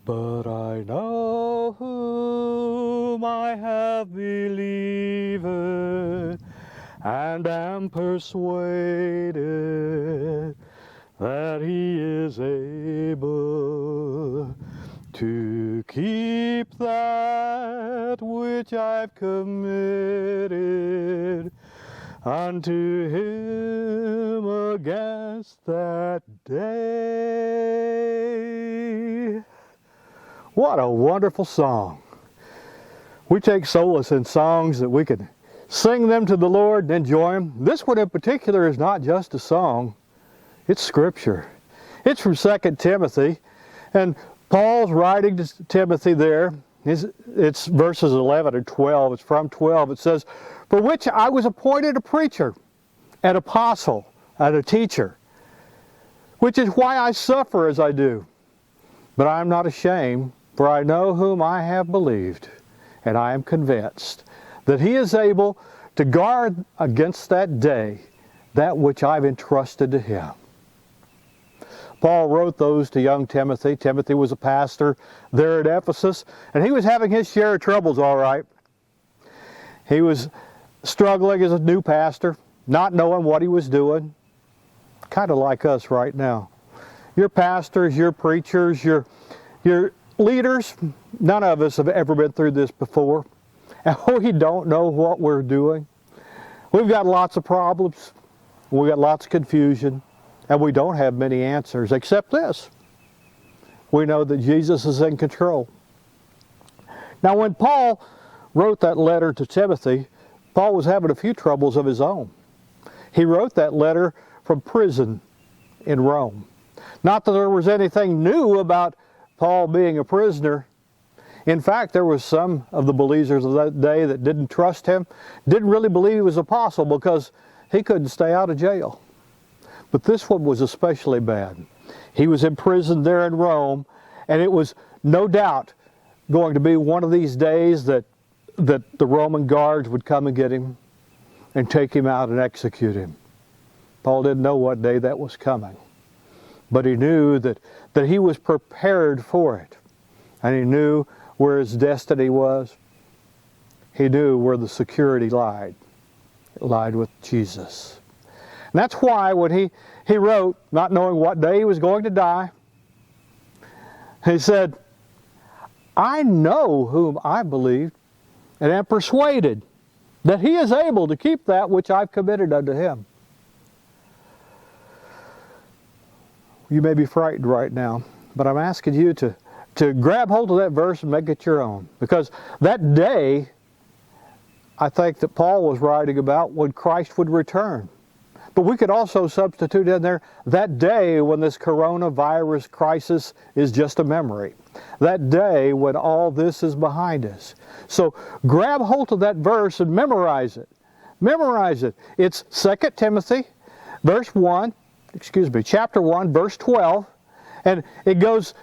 But I know whom I have believed, and am persuaded that he is able to keep that which I've committed unto him against that day. What a wonderful song. We take solace in songs that we can sing them to the Lord and enjoy them. This one in particular is not just a song, it's Scripture. It's from 2 Timothy, and Paul's writing to Timothy there. It's verses 11 and 12. It's from 12. It says, "For which I was appointed a preacher, an apostle, and a teacher, which is why I suffer as I do. But I am not ashamed, for I know whom I have believed, and I am convinced that he is able to guard against that day that which I've entrusted to him." Paul wrote those to young Timothy. Timothy was a pastor there at Ephesus, and he was having his share of troubles, all right. He was struggling as a new pastor, not knowing what he was doing, kind of like us right now. Your pastors, your preachers, your leaders, none of us have ever been through this before, and we don't know what we're doing. We've got lots of problems, we've got lots of confusion, and we don't have many answers except this. We know that Jesus is in control. Now, when Paul wrote that letter to Timothy, Paul was having a few troubles of his own. He wrote that letter from prison in Rome. Not that there was anything new about Paul being a prisoner. In fact, there was some of the believers of that day that didn't trust him, didn't really believe he was an apostle because he couldn't stay out of jail. But this one was especially bad. He was imprisoned there in Rome, and it was no doubt going to be one of these days that the Roman guards would come and get him and take him out and execute him. Paul didn't know what day that was coming, but he knew that he was prepared for it, and he knew where his destiny was. He knew where the security lied. It lied with Jesus. And that's why when he wrote, not knowing what day he was going to die, he said, "I know whom I believe, and am persuaded that he is able to keep that which I've committed unto him." You may be frightened right now, but I'm asking you to grab hold of that verse and make it your own. Because that day, I think that Paul was writing about when Christ would return. But we could also substitute in there that day when this coronavirus crisis is just a memory. That day when all this is behind us. So grab hold of that verse and memorize it. Memorize it. It's 2 Timothy chapter 1, verse 12. And it goes,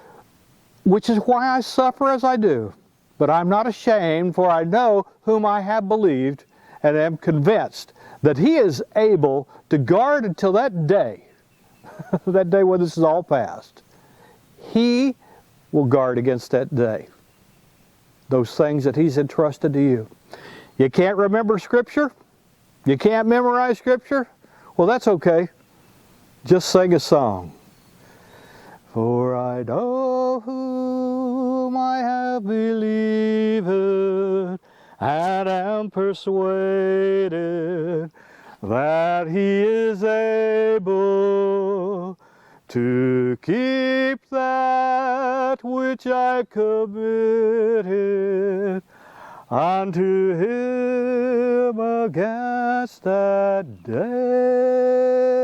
"Which is why I suffer as I do. But I'm not ashamed, for I know whom I have believed, and am convinced that he is able to guard until that day," that day when this is all past. He will guard against that day, those things that he's entrusted to you. You can't remember Scripture? You can't memorize Scripture? Well, that's okay. Just sing a song. "For I know whom I have believed, and am persuaded that he is able to keep that which I committed unto him against that day."